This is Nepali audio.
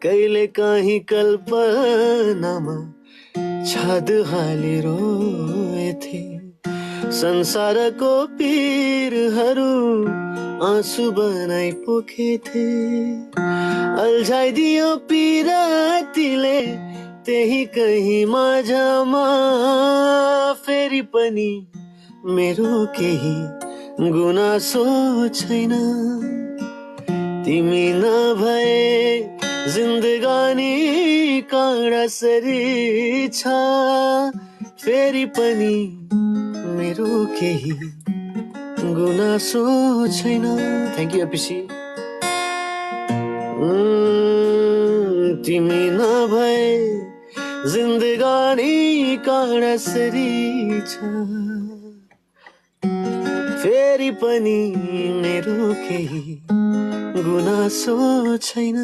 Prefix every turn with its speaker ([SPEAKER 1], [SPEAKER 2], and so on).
[SPEAKER 1] कहिले काहीँ कल्पनामा छाद हाली रोएथे संसारको पीरहरू आँसु बनाई पोखेथे अल्झाइदियो पिरातीले त्यही कहीँ माझमा फेरि पनि मेरो केही गुनासो छैन तिमी नभए जिन्दगानी काँडासरी छ फेरि पनि मेरो केही गुनासो छैन थ्याङ्क यू एपिसी तिमी नभए जिन्दगानी काँडासरी छ फेरि पनि मेरो केही गुनासो छैन